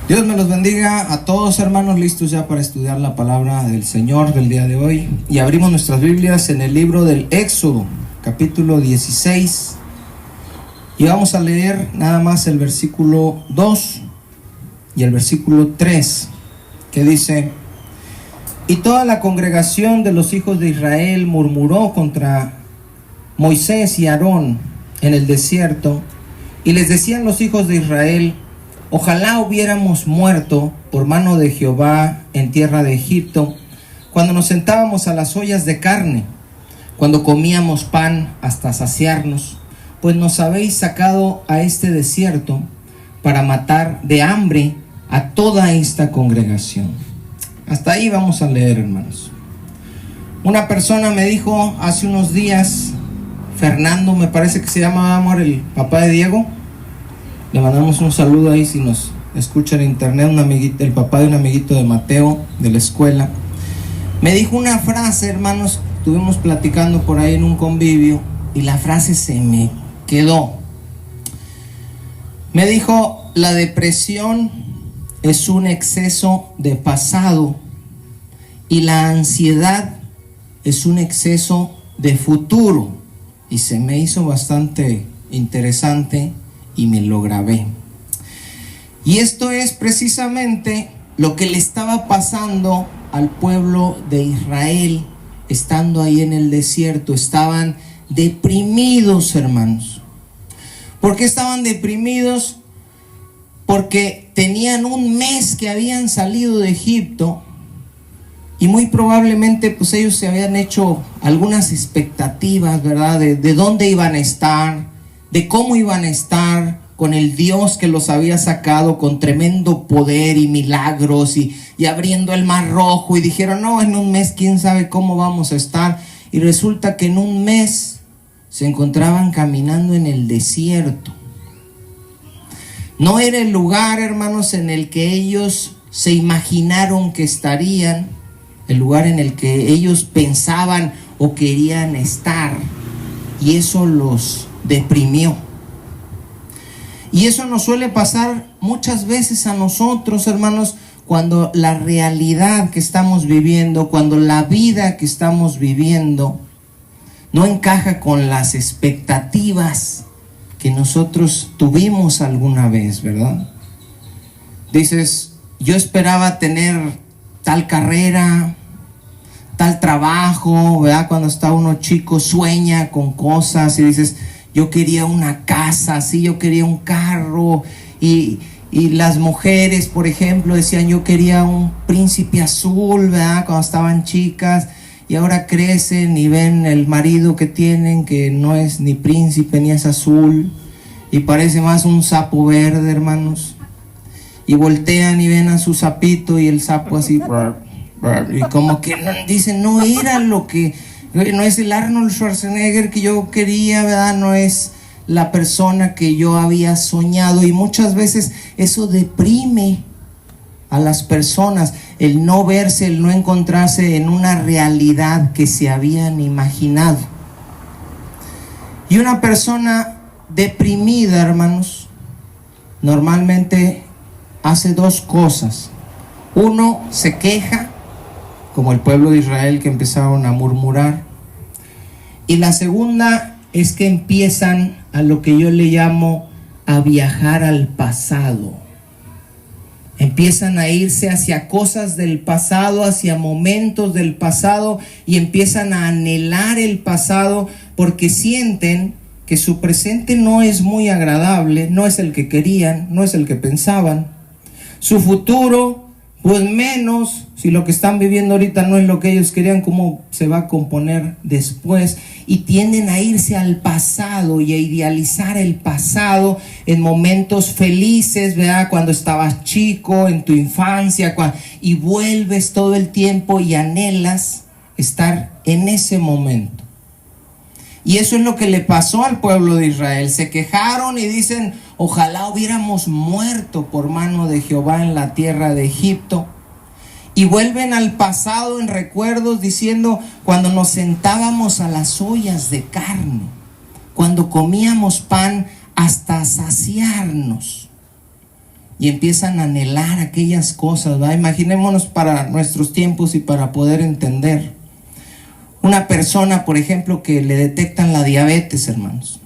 Dios me los bendiga a todos, hermanos, listos ya para estudiar la palabra del Señor del día de hoy. Y abrimos nuestras Biblias en el libro del Éxodo, capítulo 16. Y vamos a leer nada más el versículo 2 y el versículo 3, que dice: Y toda la congregación de los hijos de Israel murmuró contra Moisés y Aarón en el desierto, y les decían los hijos de Israel: Ojalá hubiéramos muerto por mano de Jehová en tierra de Egipto, cuando nos sentábamos a las ollas de carne, cuando comíamos pan hasta saciarnos, pues nos habéis sacado a este desierto para matar de hambre a toda esta congregación. Hasta ahí vamos a leer, hermanos. Una persona me dijo hace unos días, Fernando, me parece que se llama, amor, el papá de Diego. Le mandamos un saludo ahí si nos escucha en internet, un amiguito, el papá de un amiguito de Mateo, de la escuela. Me dijo una frase, hermanos, estuvimos platicando por ahí en un convivio y la frase se me quedó. Me dijo: la depresión es un exceso de pasado y la ansiedad es un exceso de futuro. Y se me hizo bastante interesante y me lo grabé. Y esto es precisamente lo que le estaba pasando al pueblo de Israel estando ahí en el desierto. Estaban deprimidos, hermanos. ¿Por qué estaban deprimidos? Porque tenían un mes que habían salido de Egipto y muy probablemente pues ellos se habían hecho algunas expectativas, ¿verdad? De dónde iban a estar, de cómo iban a estar con el Dios que los había sacado con tremendo poder y milagros y abriendo el mar rojo, y dijeron: no, en un mes quién sabe cómo vamos a estar. Y resulta que en un mes se encontraban caminando en el desierto. No era el lugar, hermanos, en el que ellos se imaginaron que estarían, el lugar en el que ellos pensaban o querían estar, y eso los deprimió. Y eso nos suele pasar muchas veces a nosotros, hermanos, cuando la realidad que estamos viviendo, cuando la vida que estamos viviendo no encaja con las expectativas que nosotros tuvimos alguna vez, ¿verdad? Dices: yo esperaba tener tal carrera, tal trabajo, ¿verdad? Cuando está uno chico sueña con cosas y dices: yo quería una casa, sí, yo quería un carro. Y las mujeres, por ejemplo, decían: yo quería un príncipe azul, ¿verdad? Cuando estaban chicas. Y ahora crecen y ven el marido que tienen, que no es ni príncipe ni es azul, y parece más un sapo verde, hermanos. Y voltean y ven a su sapito y el sapo así, y como que dicen: no era lo que... no es el Arnold Schwarzenegger que yo quería, ¿verdad? No es la persona que yo había soñado. Y muchas veces eso deprime a las personas, el no verse, el no encontrarse en una realidad que se habían imaginado. Y una persona deprimida, hermanos, normalmente hace dos cosas. Uno, se queja, como el pueblo de Israel, que empezaron a murmurar. Y la segunda es que empiezan a lo que yo le llamo a viajar al pasado. Empiezan a irse hacia cosas del pasado, hacia momentos del pasado, y empiezan a anhelar el pasado porque sienten que su presente no es muy agradable, no es el que querían, no es el que pensaban. Su futuro, pues menos, si lo que están viviendo ahorita no es lo que ellos querían, cómo se va a componer después. Y tienden a irse al pasado y a idealizar el pasado en momentos felices, ¿verdad? Cuando estabas chico, en tu infancia, y vuelves todo el tiempo y anhelas estar en ese momento. Y eso es lo que le pasó al pueblo de Israel. Se quejaron y dicen: ojalá hubiéramos muerto por mano de Jehová en la tierra de Egipto. Y vuelven al pasado en recuerdos diciendo: cuando nos sentábamos a las ollas de carne, cuando comíamos pan hasta saciarnos. y empiezan a anhelar aquellas cosas, ¿verdad? Imaginémonos para nuestros tiempos y para poder entender. Una persona, por ejemplo, que le detectan la diabetes, hermanos,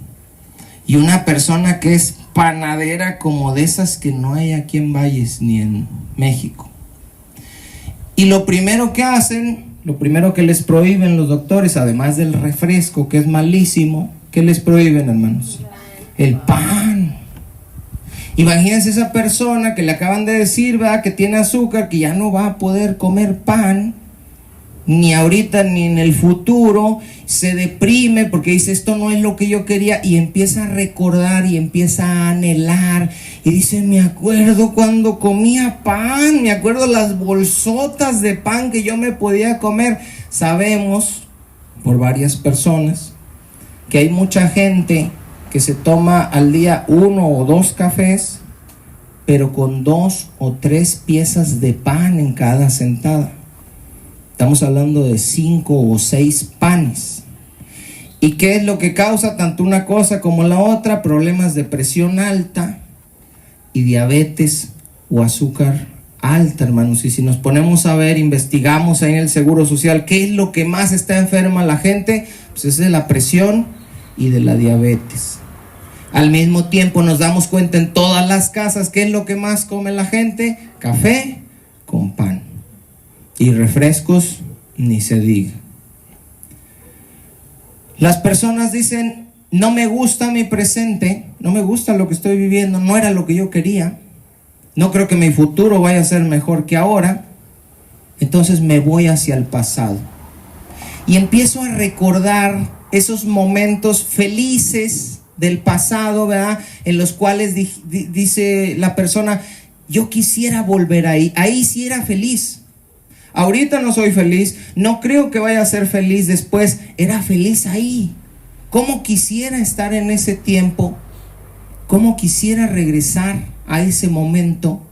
y una persona que es panadera como de esas que no hay aquí en Valles ni en México. Y lo primero que hacen, lo primero que les prohíben los doctores, además del refresco que es malísimo, ¿qué les prohíben, hermanos? El pan. Imagínense esa persona que le acaban de decir, ¿verdad?, que tiene azúcar, que ya no va a poder comer pan, ni ahorita ni en el futuro. Se deprime porque dice, esto no es lo que yo quería, y empieza a recordar y empieza a anhelar y dice, me acuerdo cuando comía pan, me acuerdo las bolsotas de pan que yo me podía comer. Sabemos por varias personas que hay mucha gente que se toma al día 1 o 2 cafés, pero con 2 o 3 piezas de pan en cada sentada. Estamos hablando de 5 o 6 panes. ¿Y qué es lo que causa tanto una cosa como la otra? Problemas de presión alta y diabetes o azúcar alta, hermanos. Y si nos ponemos a ver, investigamos ahí en el Seguro Social, ¿qué es lo que más está enferma la gente? Pues es de la presión y de la diabetes. Al mismo tiempo nos damos cuenta en todas las casas, ¿qué es lo que más come la gente? Café con pan. Y refrescos, ni se diga. Las personas dicen, no me gusta mi presente, no me gusta lo que estoy viviendo, no era lo que yo quería, no creo que mi futuro vaya a ser mejor que ahora, entonces me voy hacia el pasado. Y empiezo a recordar esos momentos felices del pasado, ¿verdad?, en los cuales dice la persona, yo quisiera volver ahí sí era feliz. Ahorita no soy feliz, no creo que vaya a ser feliz después, era feliz ahí. ¿Cómo quisiera estar en ese tiempo? ¿Cómo quisiera regresar a ese momento?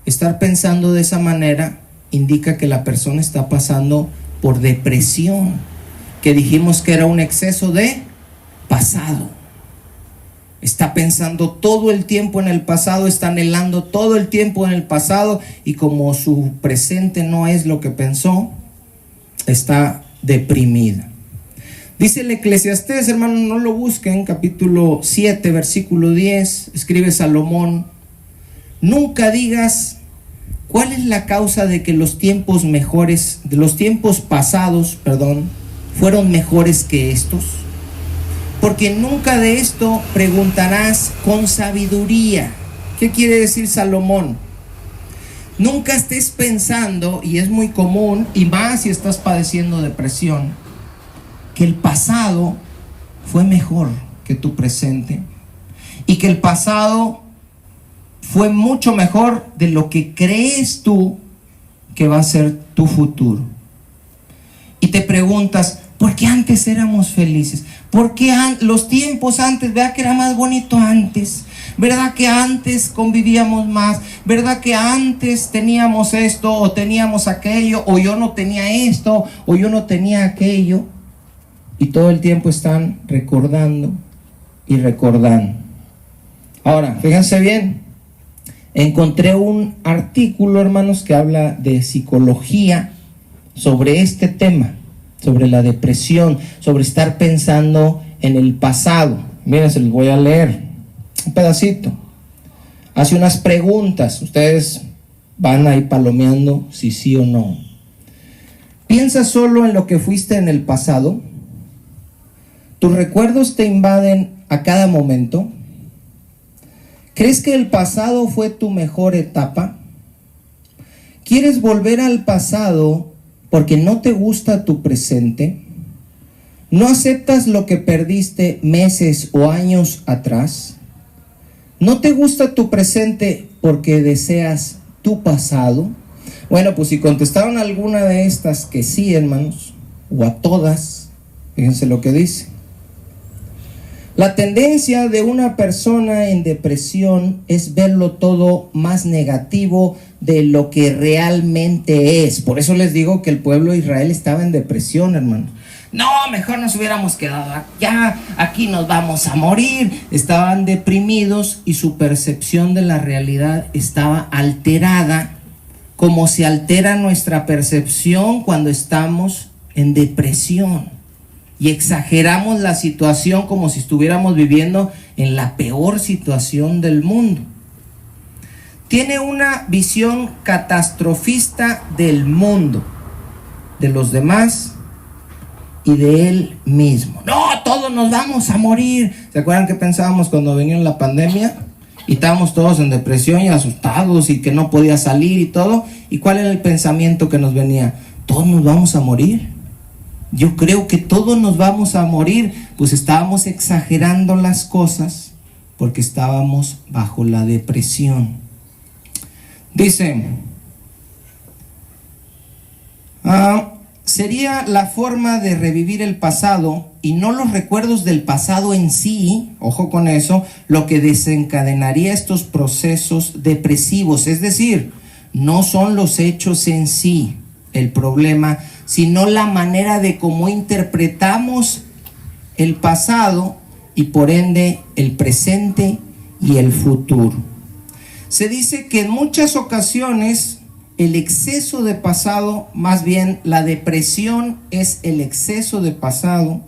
Estar pensando de esa manera indica que la persona está pasando por depresión, que dijimos que era un exceso de pasado. Está pensando todo el tiempo en el pasado, está anhelando todo el tiempo en el pasado, y como su presente no es lo que pensó, está deprimida. Dice el Eclesiastés, hermano, no lo busquen, capítulo 7, versículo 10, escribe Salomón, nunca digas cuál es la causa de que los tiempos pasados, fueron mejores que estos. Porque nunca de esto preguntarás con sabiduría. ¿Qué quiere decir Salomón? Nunca estés pensando, y es muy común, y más si estás padeciendo depresión, que el pasado fue mejor que tu presente, y que el pasado fue mucho mejor de lo que crees tú que va a ser tu futuro. Y te preguntas, ¿por qué antes éramos felices? ¿Por qué los tiempos antes? ¿Verdad que era más bonito antes? ¿Verdad que antes convivíamos más? ¿Verdad que antes teníamos esto o teníamos aquello? O yo no tenía esto o yo no tenía aquello. Y todo el tiempo están recordando y recordando. Ahora, fíjense bien. Encontré un artículo, hermanos, que habla de psicología sobre este tema, sobre la depresión, sobre estar pensando en el pasado. Miren, se los voy a leer un pedacito. Hace unas preguntas, ustedes van a ir palomeando si sí o no. ¿Piensas solo en lo que fuiste en el pasado? ¿Tus recuerdos te invaden a cada momento? ¿Crees que el pasado fue tu mejor etapa? ¿Quieres volver al pasado porque no te gusta tu presente? ¿No aceptas lo que perdiste meses o años atrás? ¿No te gusta tu presente porque deseas tu pasado? Bueno, pues si contestaron alguna de estas que sí, hermanos, o a todas, fíjense lo que dice. La tendencia de una persona en depresión es verlo todo más negativo de lo que realmente es. Por eso les digo que el pueblo de Israel estaba en depresión, hermano. No, mejor nos hubiéramos quedado allá, aquí nos vamos a morir. Estaban deprimidos y su percepción de la realidad estaba alterada, como se altera nuestra percepción cuando estamos en depresión y exageramos la situación como si estuviéramos viviendo en la peor situación del mundo. Tiene una visión catastrofista del mundo, de los demás y de él mismo. No, todos nos vamos a morir. ¿Se acuerdan que pensábamos cuando venía la pandemia? Y estábamos todos en depresión y asustados y que no podía salir y todo. ¿Y cuál era el pensamiento que nos venía? Todos nos vamos a morir. Yo creo que todos nos vamos a morir. Pues estábamos exagerando las cosas porque estábamos bajo la depresión. Dice, sería la forma de revivir el pasado y no los recuerdos del pasado en sí, ojo con eso, lo que desencadenaría estos procesos depresivos. Es decir, no son los hechos en sí el problema, sino la manera de cómo interpretamos el pasado y por ende el presente y el futuro. Se dice que en muchas ocasiones el exceso de pasado, más bien la depresión es el exceso de pasado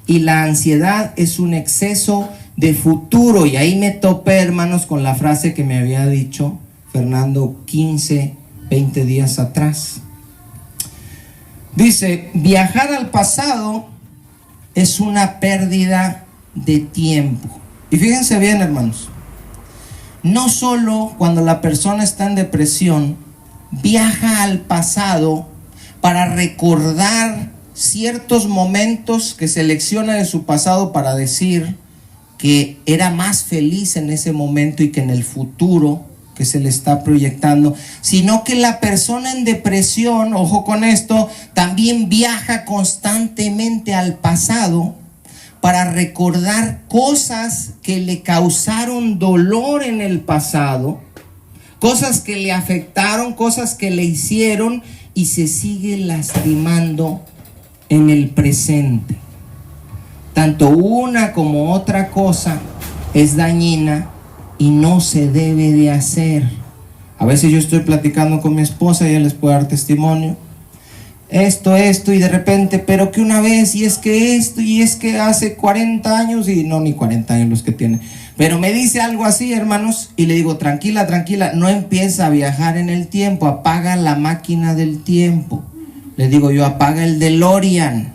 y la ansiedad es un exceso de futuro. Y ahí me topé, hermanos, con la frase que me había dicho Fernando 15, 20 días atrás. Dice, viajar al pasado es una pérdida de tiempo. Y fíjense bien, hermanos, no solo cuando la persona está en depresión, viaja al pasado para recordar ciertos momentos que selecciona de su pasado para decir que era más feliz en ese momento y que en el futuro que se le está proyectando, sino que la persona en depresión, ojo con esto, también viaja constantemente al pasado para recordar cosas que le causaron dolor en el pasado, cosas que le afectaron, cosas que le hicieron y se sigue lastimando en el presente. Tanto una como otra cosa es dañina y no se debe de hacer. A veces yo estoy platicando con mi esposa y ella les puede dar testimonio. Esto, y de repente, pero que una vez, y es que esto, y es que hace 40 años, y no, ni 40 años los que tiene, pero me dice algo así, hermanos, y le digo, tranquila, no empieza a viajar en el tiempo, apaga la máquina del tiempo. Le digo yo, apaga el DeLorean,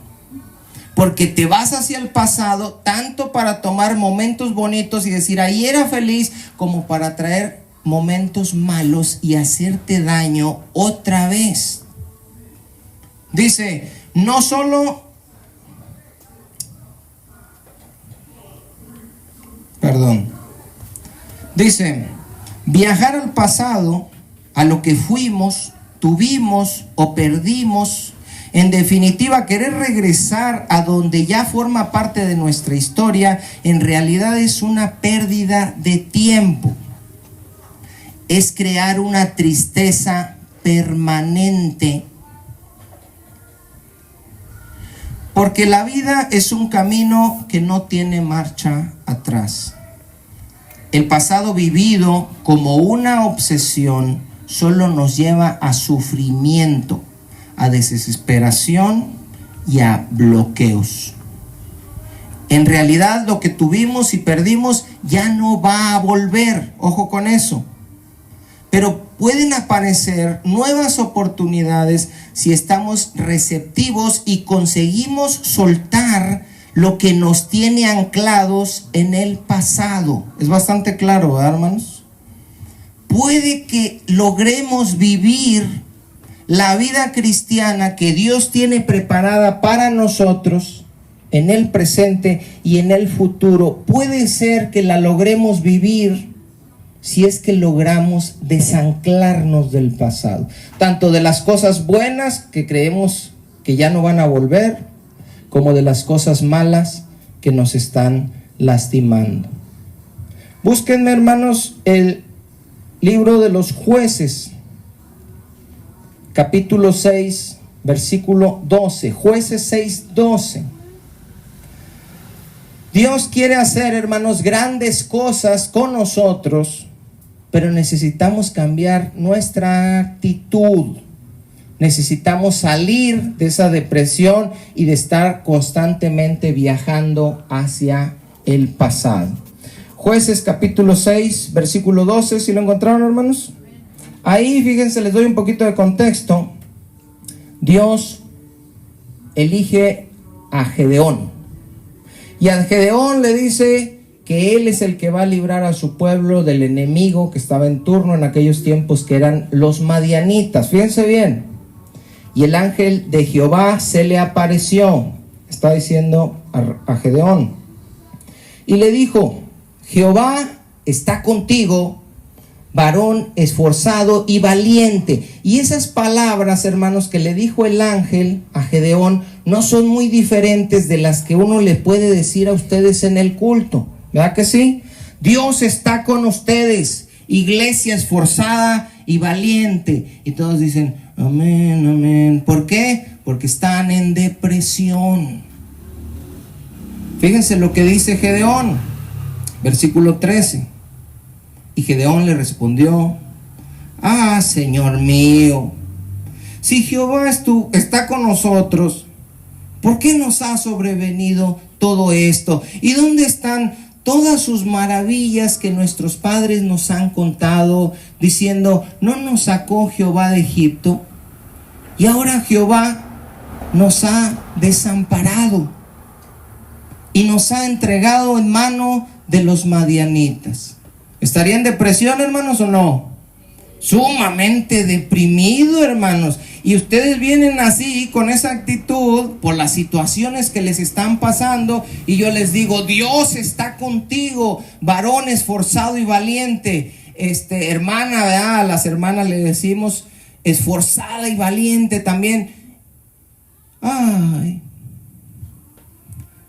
porque te vas hacia el pasado, tanto para tomar momentos bonitos y decir, ahí era feliz, como para traer momentos malos y hacerte daño otra vez. Dice, no solo, dice, viajar al pasado, a lo que fuimos, tuvimos o perdimos, en definitiva, querer regresar a donde ya forma parte de nuestra historia, en realidad es una pérdida de tiempo. Es crear una tristeza permanente. Porque la vida es un camino que no tiene marcha atrás. El pasado vivido como una obsesión solo nos lleva a sufrimiento, a desesperación y a bloqueos. En realidad lo que tuvimos y perdimos ya no va a volver, ojo con eso. Pero pueden aparecer nuevas oportunidades si estamos receptivos y conseguimos soltar lo que nos tiene anclados en el pasado. Es bastante claro, ¿verdad, hermanos? Puede que logremos vivir la vida cristiana que Dios tiene preparada para nosotros en el presente y en el futuro. Puede ser que la logremos vivir si es que logramos desanclarnos del pasado, tanto de las cosas buenas que creemos que ya no van a volver, como de las cosas malas que nos están lastimando. Búsquenme, hermanos, el libro de los Jueces, capítulo 6, versículo 12. Jueces 6:12. Dios quiere hacer, hermanos, grandes cosas con nosotros, pero necesitamos cambiar nuestra actitud. Necesitamos salir de esa depresión y de estar constantemente viajando hacia el pasado. Jueces capítulo 6, versículo 12, ¿sí lo encontraron, hermanos? Ahí, fíjense, les doy un poquito de contexto. Dios elige a Gedeón. Y a Gedeón le dice que él es el que va a librar a su pueblo del enemigo que estaba en turno en aquellos tiempos, que eran los madianitas. Fíjense bien. Y el ángel de Jehová se le apareció, está diciendo a Gedeón, y le dijo: Jehová está contigo, varón esforzado y valiente. Y esas palabras, hermanos, que le dijo el ángel a Gedeón, no son muy diferentes de las que uno le puede decir a ustedes en el culto, ¿verdad que sí? Dios está con ustedes, iglesia esforzada y valiente. Y todos dicen: amén, amén. ¿Por qué? Porque están en depresión. Fíjense lo que dice Gedeón, versículo 13. Y Gedeón le respondió: ah, Señor mío, si Jehová está con nosotros, ¿por qué nos ha sobrevenido todo esto? ¿Y dónde están todas sus maravillas que nuestros padres nos han contado, diciendo: no nos sacó Jehová de Egipto? Y ahora Jehová nos ha desamparado y nos ha entregado en mano de los madianitas. ¿Estaría en depresión, hermanos, o no? Sumamente deprimido, hermanos. Y ustedes vienen así, con esa actitud, por las situaciones que les están pasando. Y yo les digo: Dios está contigo, varón esforzado y valiente. Hermana, ¿verdad? A las hermanas le decimos esforzada y valiente también. Ay,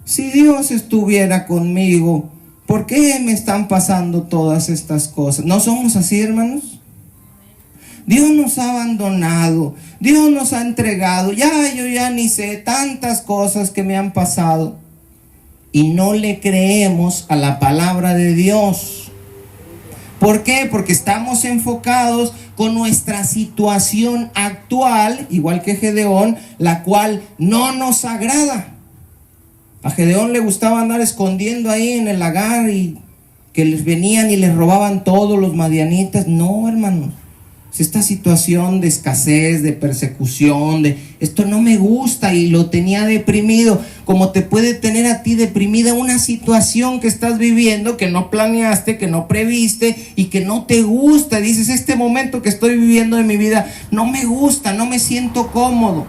si Dios estuviera conmigo, ¿por qué me están pasando todas estas cosas? ¿No somos así, hermanos? Dios nos ha abandonado, Dios nos ha entregado, yo ya ni sé tantas cosas que me han pasado. Y no le creemos a la palabra de Dios. ¿Por qué? Porque estamos enfocados con nuestra situación actual, igual que Gedeón, la cual no nos agrada. A Gedeón le gustaba andar escondiendo ahí en el lagar y que les venían y les robaban todos los madianitas. No, hermanos. Esta situación de escasez, de persecución, de esto no me gusta, y lo tenía deprimido, como te puede tener a ti deprimida una situación que estás viviendo, que no planeaste, que no previste y que no te gusta. Dices: este momento que estoy viviendo de mi vida no me gusta, no me siento cómodo.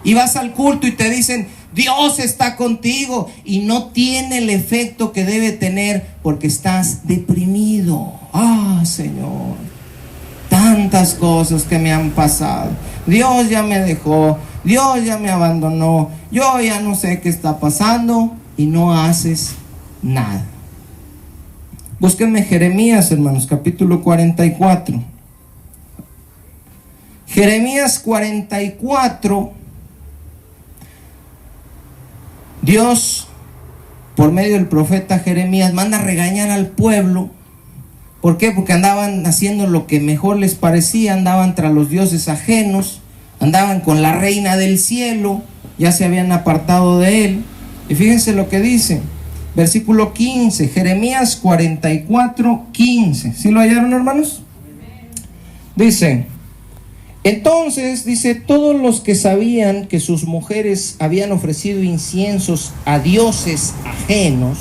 Y vas al culto y te dicen: Dios está contigo, y no tiene el efecto que debe tener porque estás deprimido. Ah, Señor, tantas cosas que me han pasado. Dios ya me dejó, Dios ya me abandonó, yo ya no sé qué está pasando, y no haces nada. Búsquenme Jeremías, hermanos, capítulo 44. Jeremías 44. Dios, por medio del profeta Jeremías, manda a regañar al pueblo. ¿Por qué? Porque andaban haciendo lo que mejor les parecía, andaban tras los dioses ajenos, andaban con la reina del cielo, ya se habían apartado de él. Y fíjense lo que dice, versículo 15, Jeremías 44, 15. ¿Sí lo hallaron, hermanos? Dice: entonces, dice, todos los que sabían que sus mujeres habían ofrecido inciensos a dioses ajenos,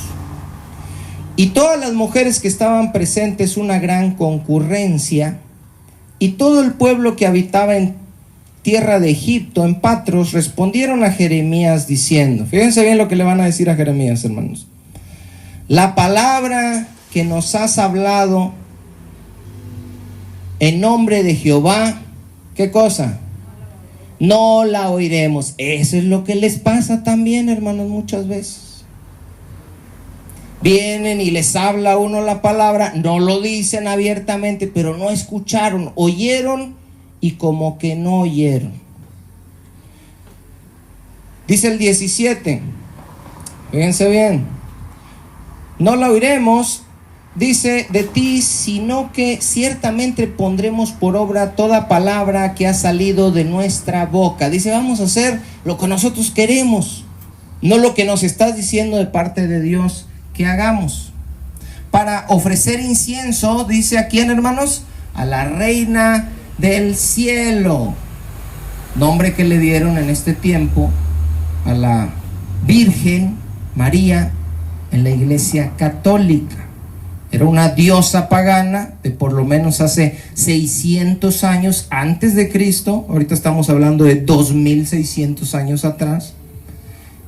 y todas las mujeres que estaban presentes, una gran concurrencia, y todo el pueblo que habitaba en tierra de Egipto, en Patros, respondieron a Jeremías diciendo, fíjense bien lo que le van a decir a Jeremías, hermanos: la palabra que nos has hablado en nombre de Jehová, ¿qué cosa? No la oiremos. Eso es lo que les pasa también, hermanos, muchas veces. Vienen y les habla uno la palabra, no lo dicen abiertamente, pero no escucharon, oyeron y como que no oyeron. Dice el 17, fíjense bien, no la oiremos, dice, de ti, sino que ciertamente pondremos por obra toda palabra que ha salido de nuestra boca. Dice, vamos a hacer lo que nosotros queremos, no lo que nos estás diciendo de parte de Dios que hagamos. Para ofrecer incienso, dice, ¿a quién, hermanos? A la reina del cielo, nombre que le dieron en este tiempo a la Virgen María en la Iglesia Católica. Era una diosa pagana de por lo menos hace 600 años antes de Cristo. Ahorita estamos hablando de 2600 años atrás.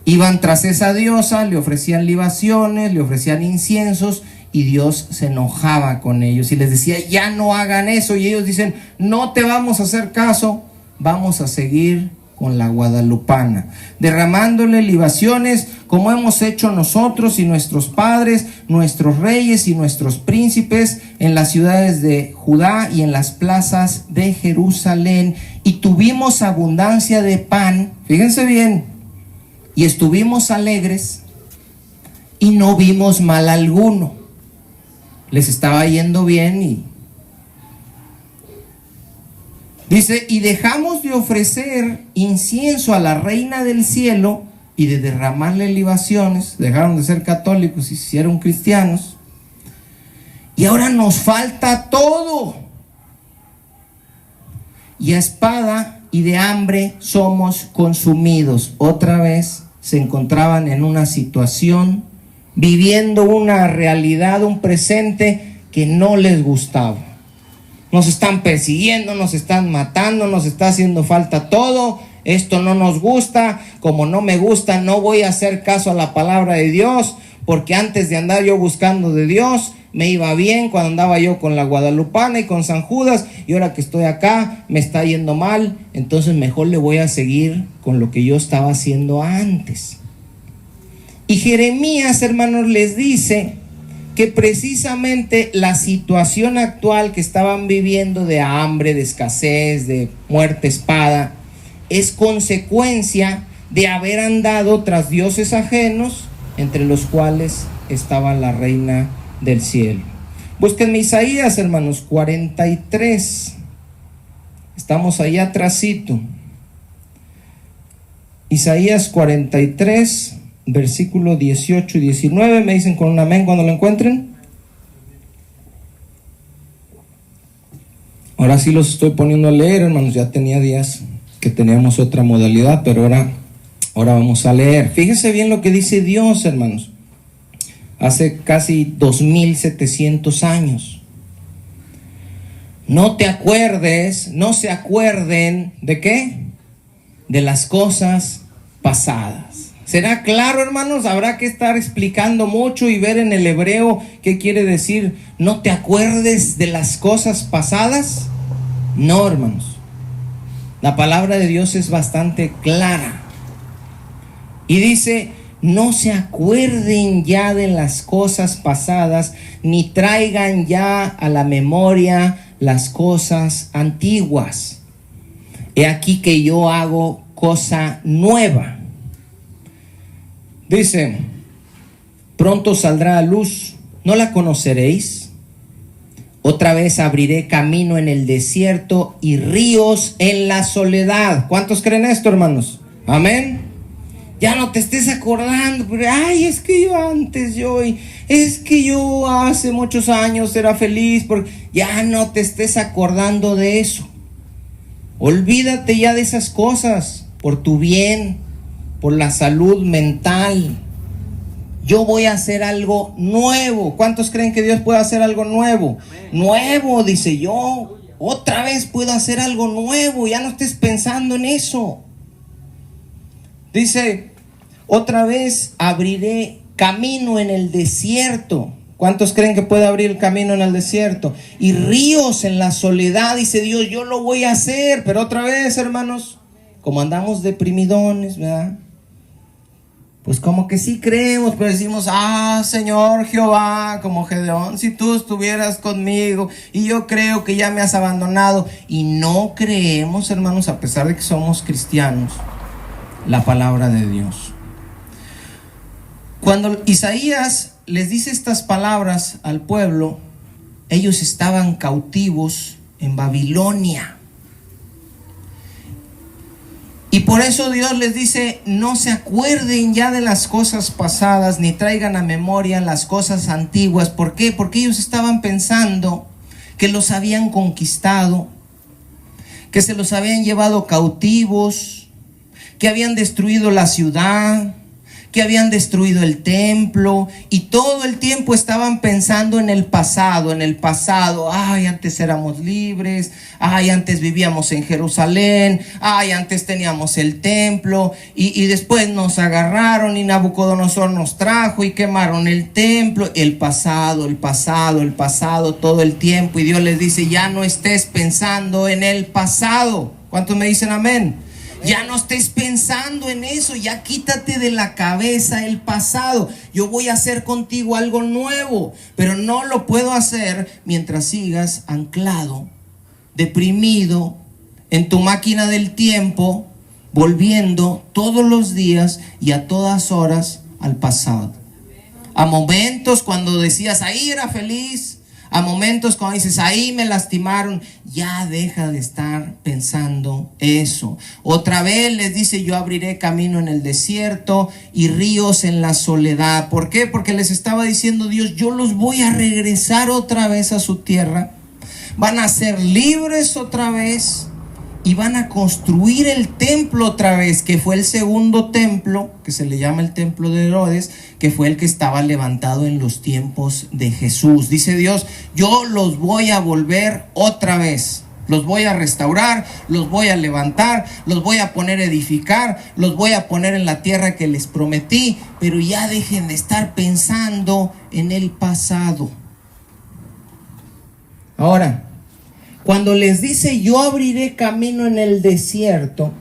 Iban tras esa diosa, le ofrecían libaciones, le ofrecían inciensos, y Dios se enojaba con ellos y les decía, ya no hagan eso. Y ellos dicen, no te vamos a hacer caso, vamos a seguir con la guadalupana, derramándole libaciones como hemos hecho nosotros y nuestros padres, nuestros reyes y nuestros príncipes en las ciudades de Judá y en las plazas de Jerusalén. Y tuvimos abundancia de pan, fíjense bien, y estuvimos alegres y no vimos mal alguno. Les estaba yendo bien y dice, y dejamos de ofrecer incienso a la reina del cielo y de derramarle libaciones. Dejaron de ser católicos y se hicieron cristianos. Y ahora nos falta todo. Y a espada y de hambre somos consumidos. Otra vez se encontraban en una situación, viviendo una realidad, un presente que no les gustaba. Nos están persiguiendo, nos están matando, nos está haciendo falta todo. Esto no nos gusta. Como no me gusta, no voy a hacer caso a la palabra de Dios, porque antes de andar yo buscando de Dios, me iba bien cuando andaba yo con la guadalupana y con San Judas, y ahora que estoy acá me está yendo mal. Entonces mejor le voy a seguir con lo que yo estaba haciendo antes. Y Jeremías, hermanos, les dice que precisamente la situación actual que estaban viviendo de hambre, de escasez, de muerte, espada, es consecuencia de haber andado tras dioses ajenos, entre los cuales estaba la reina del cielo. Búsquenme Isaías, hermanos, 43. Estamos ahí atrasito. Isaías 43, versículo 18 y 19. Me dicen con un amén cuando lo encuentren. Ahora sí los estoy poniendo a leer, hermanos. Ya tenía días que teníamos otra modalidad, pero ahora vamos a leer. Fíjense bien lo que dice Dios, hermanos. Hace casi 2700 años. No te acuerdes, no se acuerden ¿de qué? De las cosas pasadas. ¿Será claro, hermanos? Habrá que estar explicando mucho y ver en el hebreo qué quiere decir no te acuerdes de las cosas pasadas. No, hermanos. La palabra de Dios es bastante clara. Y dice, no se acuerden ya de las cosas pasadas, ni traigan ya a la memoria las cosas antiguas. He aquí que yo hago cosa nueva. Dice, pronto saldrá a luz, ¿no la conoceréis? Otra vez abriré camino en el desierto y ríos en la soledad. ¿Cuántos creen esto, hermanos? Amén. Ya no te estés acordando, pero, ay, es que yo antes, es que yo hace muchos años era feliz, porque ya no te estés acordando de eso. Olvídate ya de esas cosas, por tu bien, por la salud mental. Yo voy a hacer algo nuevo. ¿Cuántos creen que Dios puede hacer algo nuevo? Amén. Nuevo, dice yo. Otra vez puedo hacer algo nuevo. Ya no estés pensando en eso. Dice, otra vez abriré camino en el desierto. ¿Cuántos creen que puede abrir el camino en el desierto? Y ríos en la soledad, dice Dios, yo lo voy a hacer. Pero otra vez, hermanos, como andamos deprimidones, ¿verdad? Pues como que sí creemos, pero decimos, Señor Jehová, como Gedeón, si tú estuvieras conmigo, y yo creo que ya me has abandonado. Y no creemos, hermanos, a pesar de que somos cristianos, la palabra de Dios. Cuando Isaías les dice estas palabras al pueblo, ellos estaban cautivos en Babilonia. Y por eso Dios les dice, no se acuerden ya de las cosas pasadas, ni traigan a memoria las cosas antiguas. ¿Por qué? Porque ellos estaban pensando que los habían conquistado, que se los habían llevado cautivos, que habían destruido la ciudad, que habían destruido el templo, y todo el tiempo estaban pensando en el pasado, ay, antes éramos libres, ay, antes vivíamos en Jerusalén, ay, antes teníamos el templo, y después nos agarraron y Nabucodonosor nos trajo y quemaron el templo, el pasado, todo el tiempo. Y Dios les dice, ya no estés pensando en el pasado. ¿Cuántos me dicen amén? Ya no estés pensando en eso, ya quítate de la cabeza el pasado. Yo voy a hacer contigo algo nuevo, pero no lo puedo hacer mientras sigas anclado, deprimido, en tu máquina del tiempo, volviendo todos los días y a todas horas al pasado. A momentos cuando decías, ahí era feliz, a momentos cuando dices, ahí me lastimaron, ya deja de estar pensando eso. Otra vez les dice, yo abriré camino en el desierto y ríos en la soledad. ¿Por qué? Porque les estaba diciendo Dios, yo los voy a regresar otra vez a su tierra. Van a ser libres otra vez y van a construir el templo otra vez, que fue el segundo templo, que se le llama el templo de Herodes, que fue el que estaba levantado en los tiempos de Jesús. Dice Dios, yo los voy a volver otra vez, los voy a restaurar, los voy a levantar, los voy a poner a edificar, los voy a poner en la tierra que les prometí, pero ya dejen de estar pensando en el pasado. Ahora, cuando les dice, yo abriré camino en el desierto,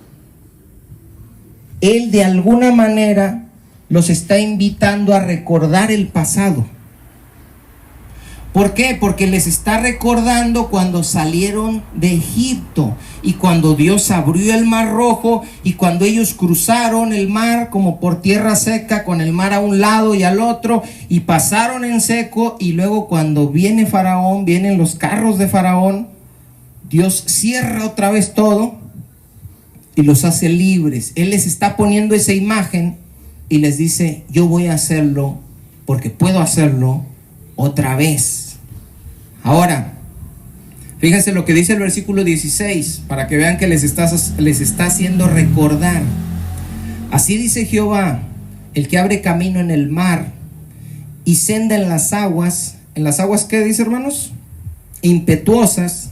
Él de alguna manera los está invitando a recordar el pasado. ¿Por qué? Porque les está recordando cuando salieron de Egipto y cuando Dios abrió el mar Rojo y cuando ellos cruzaron el mar como por tierra seca, con el mar a un lado y al otro, y pasaron en seco, y luego cuando viene Faraón, vienen los carros de Faraón, Dios cierra otra vez todo y los hace libres. Él les está poniendo esa imagen y les dice, yo voy a hacerlo porque puedo hacerlo otra vez. Ahora, fíjense lo que dice el versículo 16, para que vean que les está haciendo recordar. Así dice Jehová, el que abre camino en el mar y senda en las aguas. ¿En las aguas qué dice, hermanos? Impetuosas.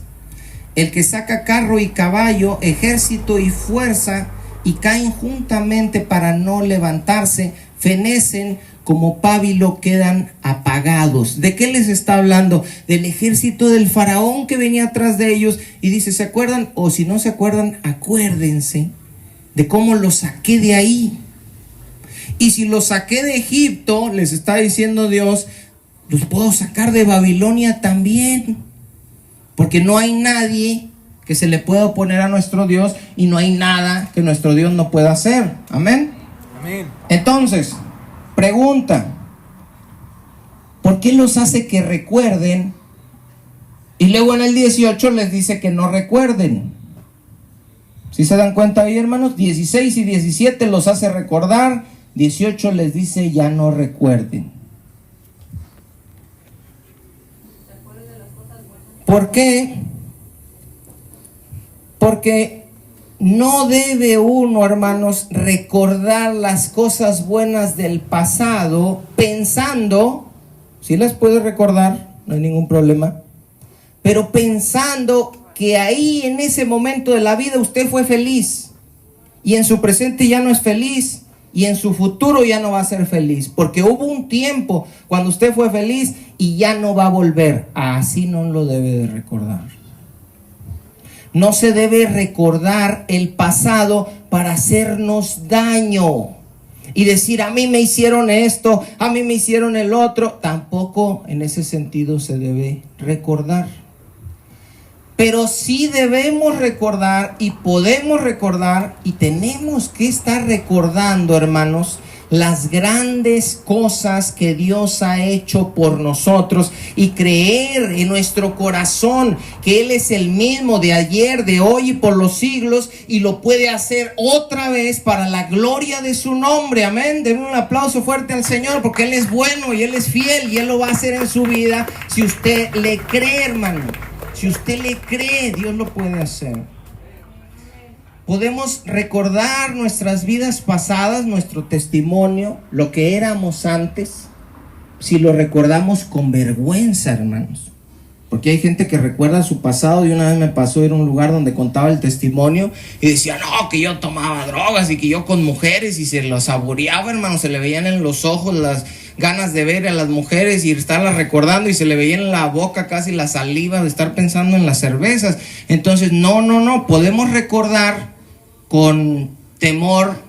El que saca carro y caballo, ejército y fuerza, y caen juntamente para no levantarse, fenecen como pábilo, quedan apagados. ¿De qué les está hablando? Del ejército del faraón que venía atrás de ellos. Y dice, ¿se acuerdan? O si no se acuerdan, acuérdense de cómo los saqué de ahí. Y si los saqué de Egipto, les está diciendo Dios, los puedo sacar de Babilonia también. Porque no hay nadie que se le pueda oponer a nuestro Dios y no hay nada que nuestro Dios no pueda hacer. Amén. Amén. Entonces, pregunta, ¿por qué los hace que recuerden? Y luego en el 18 les dice que no recuerden. ¿Sí se dan cuenta ahí, hermanos? 16 y 17 los hace recordar, 18 les dice ya no recuerden. ¿Por qué? Porque no debe uno, hermanos, recordar las cosas buenas del pasado pensando, si las puede recordar, no hay ningún problema, pero pensando que ahí en ese momento de la vida usted fue feliz y en su presente ya no es feliz y en su futuro ya no va a ser feliz, porque hubo un tiempo cuando usted fue feliz y ya no va a volver. Así no lo debe de recordar. No se debe recordar el pasado para hacernos daño y decir, a mí me hicieron esto, a mí me hicieron el otro. Tampoco en ese sentido se debe recordar. Pero sí debemos recordar y podemos recordar y tenemos que estar recordando, hermanos, las grandes cosas que Dios ha hecho por nosotros y creer en nuestro corazón que Él es el mismo de ayer, de hoy y por los siglos, y lo puede hacer otra vez para la gloria de su nombre. Amén. Den un aplauso fuerte al Señor, porque Él es bueno y Él es fiel y Él lo va a hacer en su vida. Si usted le cree, hermano, si usted le cree, Dios lo puede hacer. Podemos recordar nuestras vidas pasadas, nuestro testimonio, lo que éramos antes, si lo recordamos con vergüenza, hermanos. Porque hay gente que recuerda su pasado, y una vez me pasó ir a un lugar donde contaba el testimonio y decía, no, que yo tomaba drogas y que yo con mujeres, y se lo saboreaba, hermano, se le veían en los ojos las ganas de ver a las mujeres y estarlas recordando, y se le veía en la boca casi la saliva de estar pensando en las cervezas. Entonces, no, podemos recordar con temor,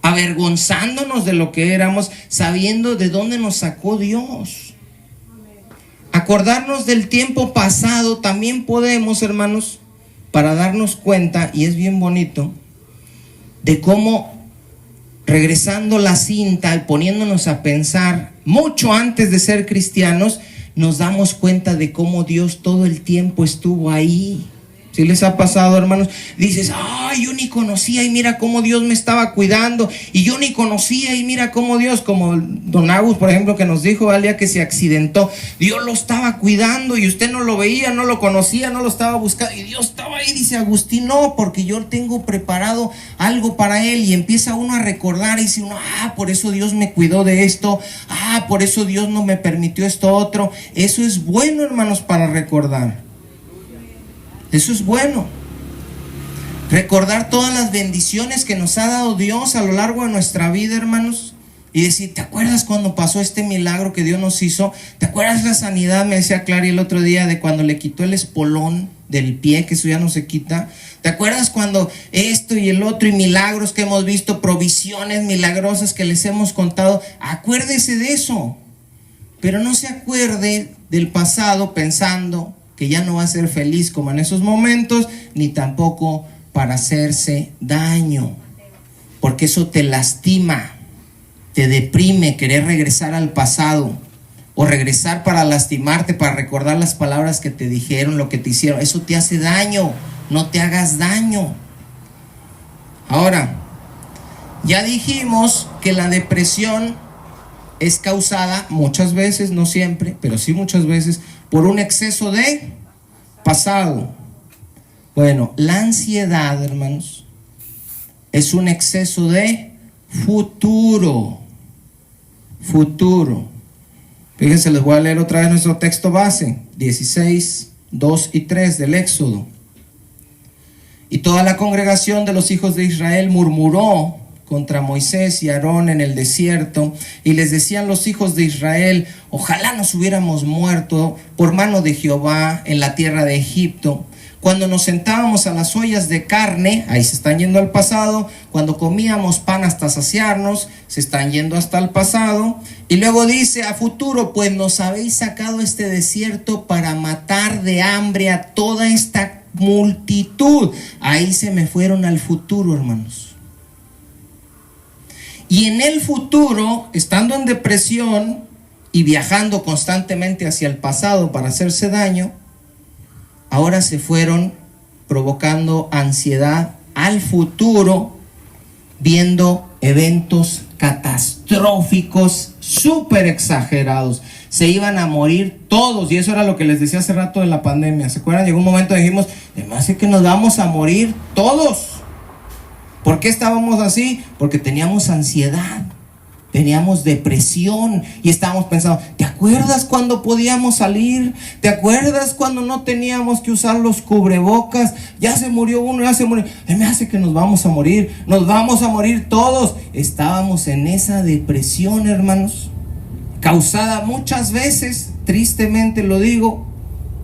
avergonzándonos de lo que éramos, sabiendo de dónde nos sacó Dios. Acordarnos del tiempo pasado también podemos, hermanos, para darnos cuenta, y es bien bonito, de cómo, regresando la cinta y poniéndonos a pensar, mucho antes de ser cristianos, nos damos cuenta de cómo Dios todo el tiempo estuvo ahí. ¿Sí les ha pasado, hermanos? Dices, yo ni conocía y mira cómo Dios me estaba cuidando, y yo ni conocía y mira cómo Dios, como don Agus, por ejemplo, que nos dijo al día que se accidentó, Dios lo estaba cuidando y usted no lo veía, no lo conocía, no lo estaba buscando, y Dios estaba ahí. Dice Agustín, no, porque yo tengo preparado algo para él. Y empieza uno a recordar y dice uno, por eso Dios me cuidó de esto, por eso Dios no me permitió esto otro. Eso es bueno, hermanos, para recordar. Eso es bueno. Recordar todas las bendiciones que nos ha dado Dios a lo largo de nuestra vida, hermanos. Y decir, ¿te acuerdas cuando pasó este milagro que Dios nos hizo? ¿Te acuerdas la sanidad? Me decía Clary el otro día, de cuando le quitó el espolón del pie, que eso ya no se quita. ¿Te acuerdas cuando esto y el otro, y milagros que hemos visto, provisiones milagrosas que les hemos contado? Acuérdese de eso. Pero no se acuerde del pasado pensando que ya no va a ser feliz como en esos momentos, ni tampoco para hacerse daño, porque eso te lastima, te deprime querer regresar al pasado, o regresar para lastimarte, para recordar las palabras que te dijeron, lo que te hicieron. Eso te hace daño. No te hagas daño. Ahora, ya dijimos que la depresión es causada muchas veces, no siempre, pero sí muchas veces, por un exceso de pasado. Bueno, la ansiedad, hermanos, es un exceso de futuro. Fíjense, les voy a leer otra vez nuestro texto base, 16, 2 y 3 del Éxodo. Y toda la congregación de los hijos de Israel murmuró contra Moisés y Aarón en el desierto, y les decían los hijos de Israel, ojalá nos hubiéramos muerto por mano de Jehová en la tierra de Egipto, cuando nos sentábamos a las ollas de carne. Ahí se están yendo al pasado. Cuando comíamos pan hasta saciarnos, se están yendo hasta el pasado. Y luego dice a futuro, pues nos habéis sacado este desierto para matar de hambre a toda esta multitud. Ahí se me fueron al futuro, hermanos. Y en el futuro, estando en depresión y viajando constantemente hacia el pasado para hacerse daño, ahora se fueron provocando ansiedad al futuro, viendo eventos catastróficos súper exagerados. Se iban a morir todos, y eso era lo que les decía hace rato de la pandemia. ¿Se acuerdan? Llegó un momento que dijimos, además es que nos vamos a morir todos. ¿Por qué estábamos así? Porque teníamos ansiedad, teníamos depresión, y estábamos pensando, ¿te acuerdas cuando podíamos salir? ¿Te acuerdas cuando no teníamos que usar los cubrebocas? Ya se murió uno, ya se murió. Me hace que nos vamos a morir todos. Estábamos en esa depresión, hermanos, causada muchas veces, tristemente lo digo,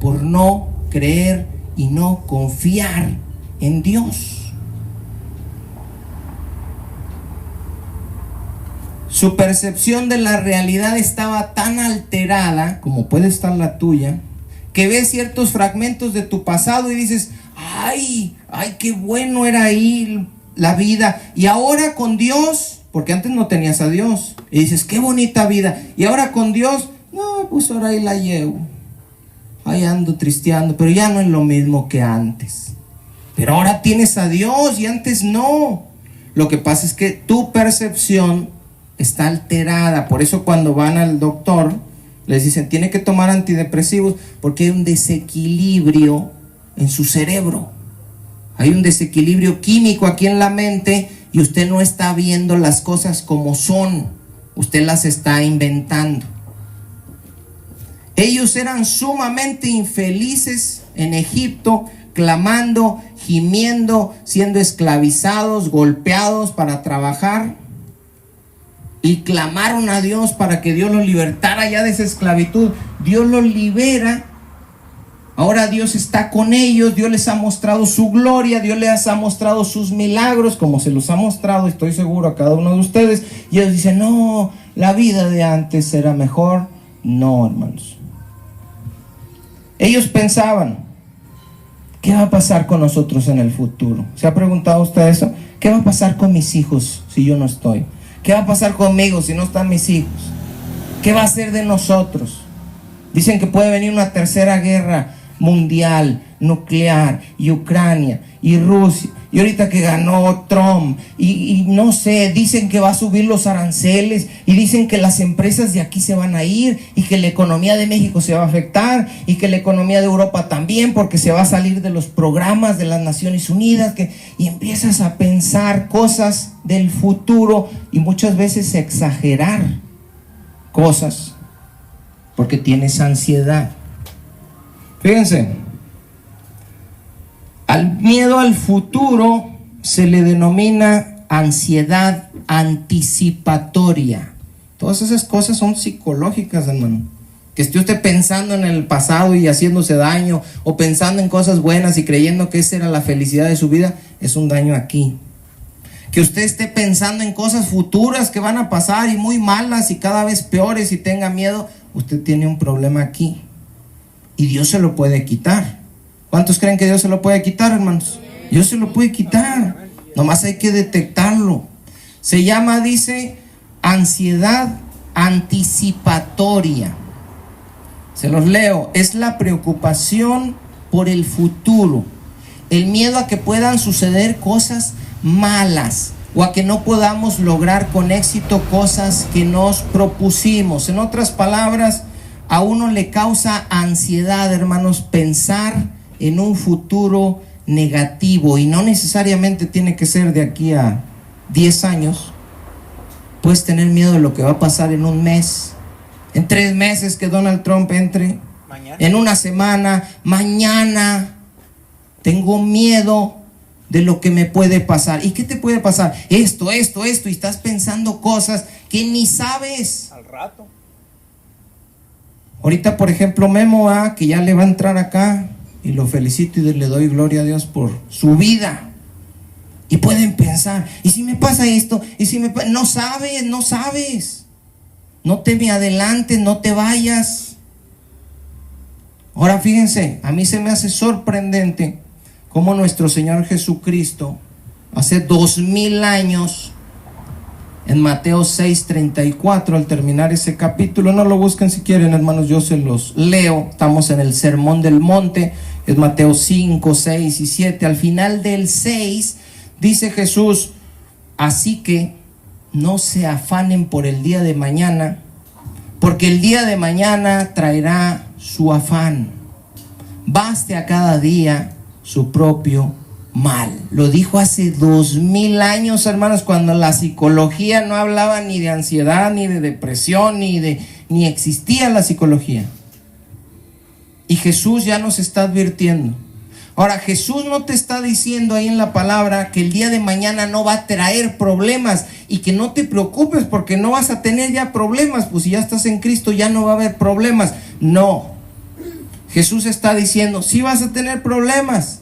por no creer y no confiar en Dios. Su percepción de la realidad estaba tan alterada, como puede estar la tuya, que ves ciertos fragmentos de tu pasado y dices, ay, qué bueno era ahí la vida. Y ahora con Dios, porque antes no tenías a Dios, y dices, qué bonita vida. Y ahora con Dios, no, pues ahora ahí la llevo. Ahí ando tristeando, pero ya no es lo mismo que antes. Pero ahora tienes a Dios y antes no. Lo que pasa es que tu percepción está alterada. Por eso cuando van al doctor, les dicen, tiene que tomar antidepresivos, porque hay un desequilibrio en su cerebro. Hay un desequilibrio químico aquí en la mente y usted no está viendo las cosas como son. Usted las está inventando. Ellos eran sumamente infelices en Egipto, clamando, gimiendo, siendo esclavizados, golpeados para trabajar. Y clamaron a Dios para que Dios los libertara ya de esa esclavitud. Dios los libera. Ahora Dios está con ellos. Dios les ha mostrado su gloria. Dios les ha mostrado sus milagros, como se los ha mostrado, estoy seguro, a cada uno de ustedes. Y ellos dicen, no, la vida de antes era mejor. No, hermanos. Ellos pensaban, ¿qué va a pasar con nosotros en el futuro? ¿Se ha preguntado usted eso? ¿Qué va a pasar con mis hijos si yo no estoy? ¿Qué va a pasar conmigo si no están mis hijos? ¿Qué va a ser de nosotros? Dicen que puede venir una tercera guerra mundial, nuclear, y Ucrania, y Rusia, y ahorita que ganó Trump, y no sé, dicen que va a subir los aranceles, y dicen que las empresas de aquí se van a ir, y que la economía de México se va a afectar, y que la economía de Europa también, porque se va a salir de los programas de las Naciones Unidas, y empiezas a pensar cosas del futuro, y muchas veces exagerar cosas, porque tienes ansiedad. Fíjense, al miedo al futuro se le denomina ansiedad anticipatoria. Todas esas cosas son psicológicas, hermano. Que esté usted pensando en el pasado y haciéndose daño, o pensando en cosas buenas y creyendo que esa era la felicidad de su vida, es un daño aquí. Que usted esté pensando en cosas futuras que van a pasar y muy malas y cada vez peores y tenga miedo, usted tiene un problema aquí. Y Dios se lo puede quitar. ¿Cuántos creen que Dios se lo puede quitar, hermanos? Dios se lo puede quitar. Nomás hay que detectarlo. Se llama, dice, ansiedad anticipatoria. Se los leo. Es la preocupación por el futuro. El miedo a que puedan suceder cosas malas o a que no podamos lograr con éxito cosas que nos propusimos. En otras palabras, a uno le causa ansiedad, hermanos, pensar en un futuro negativo, y no necesariamente tiene que ser de aquí a 10 años. Puedes tener miedo de lo que va a pasar en un mes, en 3 meses que Donald Trump entre, mañana, en una semana, mañana. Tengo miedo de lo que me puede pasar. ¿Y qué te puede pasar? Esto, y estás pensando cosas que ni sabes. Al rato. Ahorita, por ejemplo, Memo, que ya le va a entrar acá, y lo felicito y le doy gloria a Dios por su vida. Y pueden pensar, ¿y si me pasa esto? ¿Y si me pasa? No sabes. No te me adelantes, no te vayas. Ahora fíjense, a mí se me hace sorprendente cómo nuestro Señor Jesucristo, hace 2000 años, en Mateo 6:34, al terminar ese capítulo, no lo busquen si quieren, hermanos, yo se los leo. Estamos en el Sermón del Monte, es Mateo 5, 6 y 7. Al final del 6 dice Jesús, así que no se afanen por el día de mañana, porque el día de mañana traerá su afán. Baste a cada día su propio mal. Lo dijo hace 2000 años, hermanos, cuando la psicología no hablaba ni de ansiedad, ni de depresión, ni existía la psicología. Y Jesús ya nos está advirtiendo. Ahora, Jesús no te está diciendo ahí en la palabra que el día de mañana no va a traer problemas y que no te preocupes porque no vas a tener ya problemas. Pues si ya estás en Cristo ya no va a haber problemas. No. Jesús está diciendo, sí vas a tener problemas,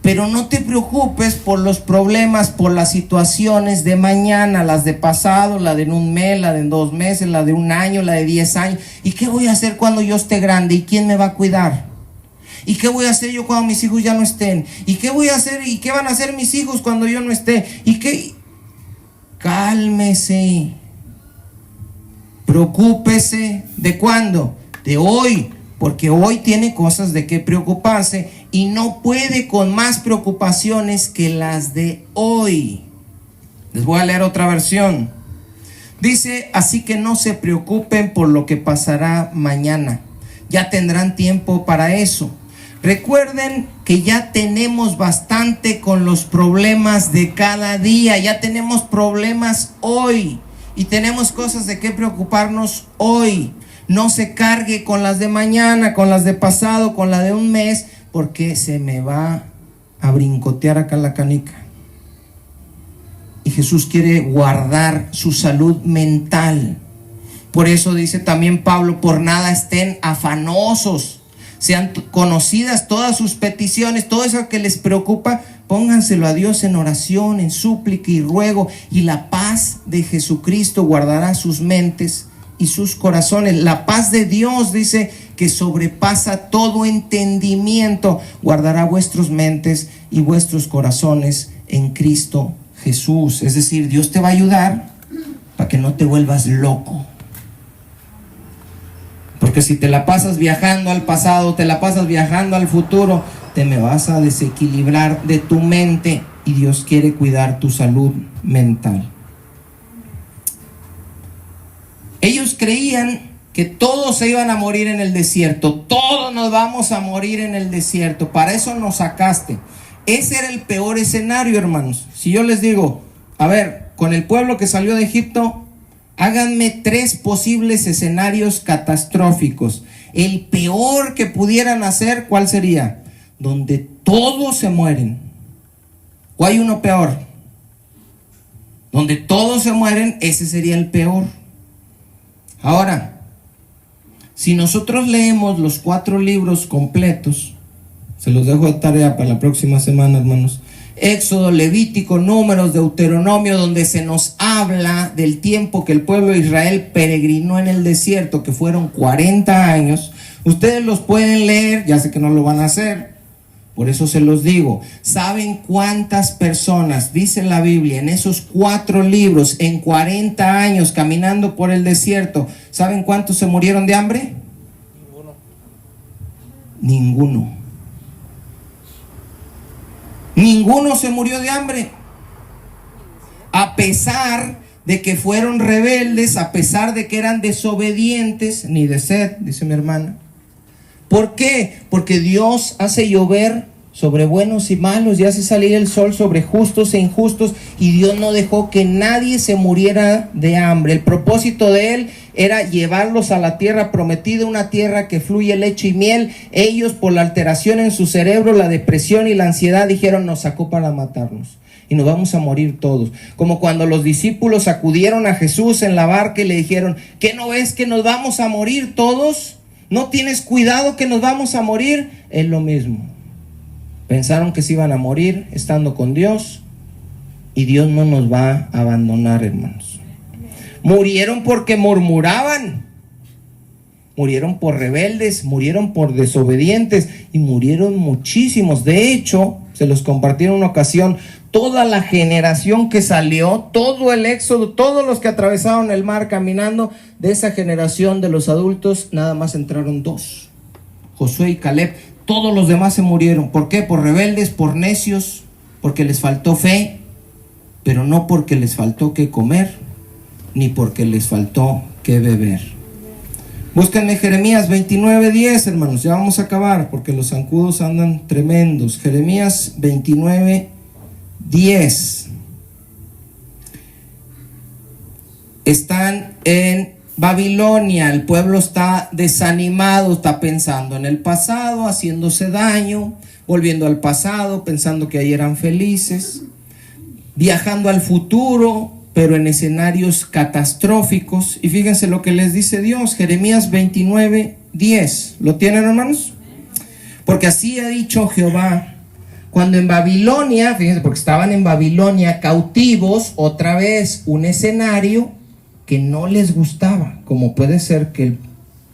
Pero no te preocupes por los problemas, por las situaciones de mañana, las de pasado, la de un mes, la de 2 meses, la de 1 año, la de 10 años. ¿Y qué voy a hacer cuando yo esté grande? ¿Y quién me va a cuidar? ¿Y qué voy a hacer yo cuando mis hijos ya no estén? ¿Y qué voy a hacer? ¿Y qué van a hacer mis hijos cuando yo no esté? ¿Y qué? Cálmese. Preocúpese. ¿De cuándo? De hoy. Porque hoy tiene cosas de qué preocuparse y no puede con más preocupaciones que las de hoy. Les voy a leer otra versión. Dice, así que no se preocupen por lo que pasará mañana. Ya tendrán tiempo para eso. Recuerden que ya tenemos bastante con los problemas de cada día. Ya tenemos problemas hoy y tenemos cosas de qué preocuparnos hoy. No se cargue con las de mañana, con las de pasado, con la de 1 mes, porque se me va a brincotear acá la canica. Y Jesús quiere guardar su salud mental. Por eso dice también Pablo, por nada estén afanosos, sean conocidas todas sus peticiones, todo eso que les preocupa, pónganselo a Dios en oración, en súplica y ruego, y la paz de Jesucristo guardará sus mentes y sus corazones. La paz de Dios, dice, que sobrepasa todo entendimiento, guardará vuestras mentes y vuestros corazones en Cristo Jesús. Es decir, Dios te va a ayudar para que no te vuelvas loco. Porque si te la pasas viajando al pasado, te la pasas viajando al futuro, te me vas a desequilibrar de tu mente, y Dios quiere cuidar tu salud mental. Ellos creían que todos se iban a morir en el desierto. Todos nos vamos a morir en el desierto. Para eso nos sacaste. Ese era el peor escenario, hermanos. Si yo les digo, a ver, con el pueblo que salió de Egipto, háganme 3 posibles escenarios catastróficos. El peor que pudieran hacer, ¿cuál sería? Donde todos se mueren. ¿O hay uno peor? Donde todos se mueren, ese sería el peor. Ahora, si nosotros leemos los 4 libros completos, se los dejo de tarea para la próxima semana, hermanos. Éxodo, Levítico, Números, Deuteronomio, donde se nos habla del tiempo que el pueblo de Israel peregrinó en el desierto, que fueron 40 años. Ustedes los pueden leer, ya sé que no lo van a hacer, por eso se los digo. ¿Saben cuántas personas, dice la Biblia, en esos 4 libros, en 40 años caminando por el desierto, ¿saben cuántos se murieron de hambre? Ninguno. Ninguno se murió de hambre. A pesar de que fueron rebeldes, a pesar de que eran desobedientes, ni de sed, dice mi hermana. ¿Por qué? Porque Dios hace llover sobre buenos y malos y hace salir el sol sobre justos e injustos, y Dios no dejó que nadie se muriera de hambre. El propósito de Él era llevarlos a la tierra prometida, una tierra que fluye leche y miel. Ellos, por la alteración en su cerebro, la depresión y la ansiedad, dijeron, nos sacó para matarnos y nos vamos a morir todos. Como cuando los discípulos acudieron a Jesús en la barca y le dijeron, ¿qué no ves que nos vamos a morir todos? ¿No tienes cuidado que nos vamos a morir? Es lo mismo. Pensaron que se iban a morir estando con Dios, y Dios no nos va a abandonar, hermanos. Murieron porque murmuraban, murieron por rebeldes, murieron por desobedientes, y murieron muchísimos. De hecho, se los compartí en una ocasión, toda la generación que salió, todo el éxodo, todos los que atravesaron el mar caminando, de esa generación de los adultos, nada más entraron 2, Josué y Caleb. Todos los demás se murieron. ¿Por qué? Por rebeldes, por necios, porque les faltó fe, pero no porque les faltó qué comer, ni porque les faltó qué beber. Búsquenme Jeremías 29:10, hermanos, ya vamos a acabar, porque los zancudos andan tremendos. Jeremías 29:10. Están en Babilonia, el pueblo está desanimado, está pensando en el pasado, haciéndose daño, volviendo al pasado, pensando que ayer eran felices, viajando al futuro, pero en escenarios catastróficos. Y fíjense lo que les dice Dios, Jeremías 29:10. ¿Lo tienen, hermanos? Porque así ha dicho Jehová: Cuando en Babilonia, fíjense, porque estaban en Babilonia cautivos, otra vez un escenario que no les gustaba, como puede ser que el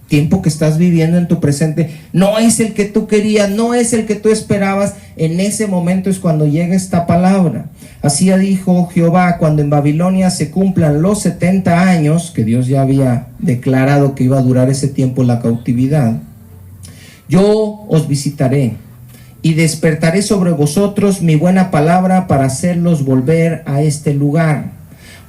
tiempo que estás viviendo en tu presente no es el que tú querías, no es el que tú esperabas. En ese momento es cuando llega esta palabra. Así dijo Jehová: cuando en Babilonia se cumplan los 70 años, que Dios ya había declarado que iba a durar ese tiempo la cautividad, yo os visitaré y despertaré sobre vosotros mi buena palabra para hacerlos volver a este lugar.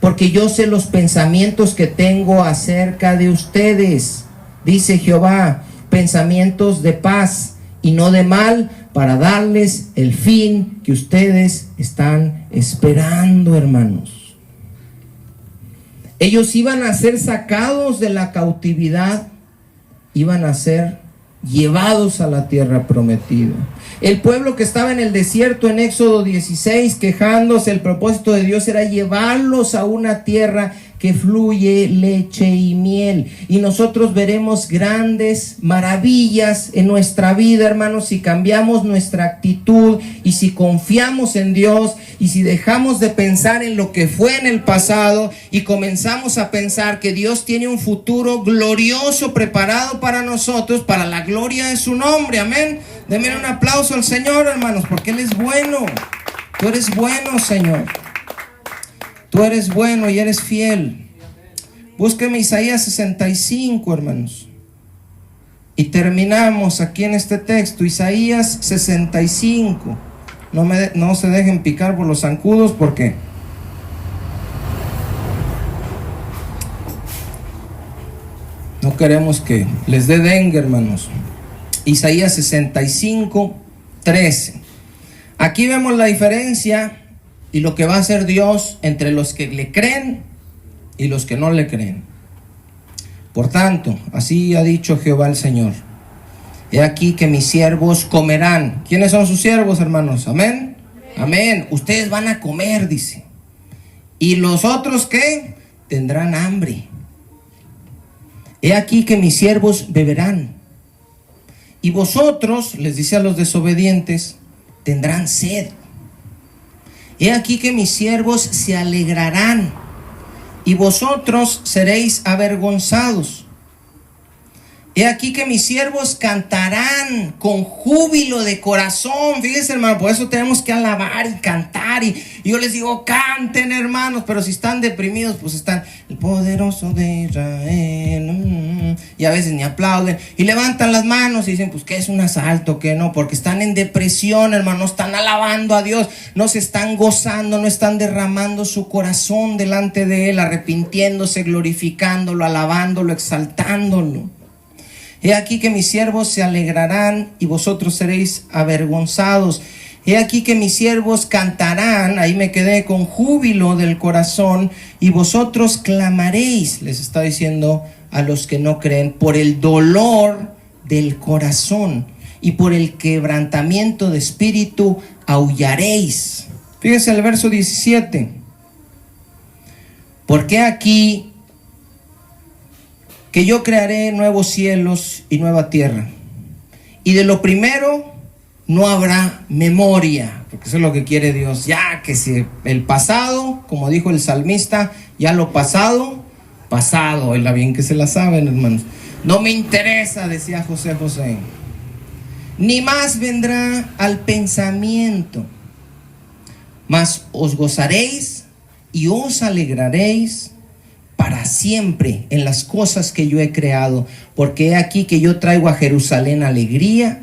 Porque yo sé los pensamientos que tengo acerca de ustedes, dice Jehová, pensamientos de paz y no de mal, para darles el fin que ustedes están esperando, hermanos. Ellos iban a ser sacados de la cautividad, iban a ser llevados a la tierra prometida. El pueblo que estaba en el desierto en Éxodo 16 quejándose, el propósito de Dios era llevarlos a una tierra que fluye leche y miel. Y nosotros veremos grandes maravillas en nuestra vida, hermanos, si cambiamos nuestra actitud y si confiamos en Dios y si dejamos de pensar en lo que fue en el pasado y comenzamos a pensar que Dios tiene un futuro glorioso preparado para nosotros, para la gloria de su nombre. Amén. Denme un aplauso al Señor, hermanos, porque Él es bueno. Tú eres bueno, Señor. Tú eres bueno y eres fiel. Búsqueme Isaías 65, hermanos. Y terminamos aquí en este texto. Isaías 65. No se dejen picar por los zancudos, porque no queremos que les dé dengue, hermanos. Isaías 65, 13. Aquí vemos la diferencia y lo que va a hacer Dios entre los que le creen y los que no le creen. Por tanto, así ha dicho Jehová el Señor: he aquí que mis siervos comerán. ¿Quiénes son sus siervos, hermanos? Amén. Amén. Ustedes van a comer, dice. ¿Y los otros qué? Tendrán hambre. He aquí que mis siervos beberán. Y vosotros, les dice a los desobedientes, tendrán sed. He aquí que mis siervos se alegrarán, y vosotros seréis avergonzados. He aquí que mis siervos cantarán con júbilo de corazón. Fíjense, hermano, por eso tenemos que alabar y cantar. Y yo les digo, canten, hermanos, pero si están deprimidos, pues están el poderoso de Israel. Y a veces ni aplauden y levantan las manos y dicen, pues que es un asalto, que no, porque están en depresión, hermano, no están alabando a Dios, no se están gozando, no están derramando su corazón delante de Él, arrepintiéndose, glorificándolo, alabándolo, exaltándolo. He aquí que mis siervos se alegrarán y vosotros seréis avergonzados. He aquí que mis siervos cantarán, ahí me quedé, con júbilo del corazón, y vosotros clamaréis, les está diciendo a los que no creen, por el dolor del corazón y por el quebrantamiento de espíritu aullaréis. Fíjense el verso 17. Porque aquí que yo crearé nuevos cielos y nueva tierra, y de lo primero no habrá memoria, porque eso es lo que quiere Dios. Ya que si el pasado, como dijo el salmista, ya lo pasado, pasado. Oiga bien que se la saben, hermanos. No me interesa, decía José José, ni más vendrá al pensamiento, mas os gozaréis y os alegraréis para siempre en las cosas que yo he creado, porque he aquí que yo traigo a Jerusalén alegría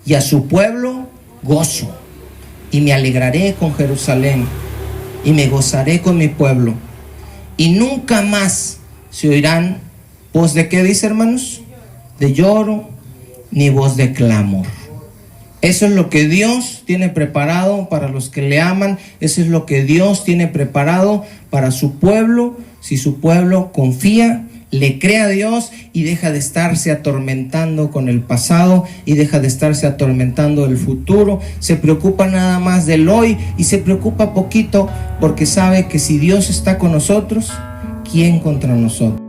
y a su pueblo gozo, y me alegraré con Jerusalén y me gozaré con mi pueblo, y nunca más se oirán voz de, ¿qué dice, hermanos? De lloro, ni voz de clamor. Eso es lo que Dios tiene preparado para los que le aman. Eso es lo que Dios tiene preparado para su pueblo, si su pueblo confía, le cree a Dios y deja de estarse atormentando con el pasado y deja de estarse atormentando el futuro. Se preocupa nada más del hoy y se preocupa poquito porque sabe que si Dios está con nosotros, ¿quién contra nosotros?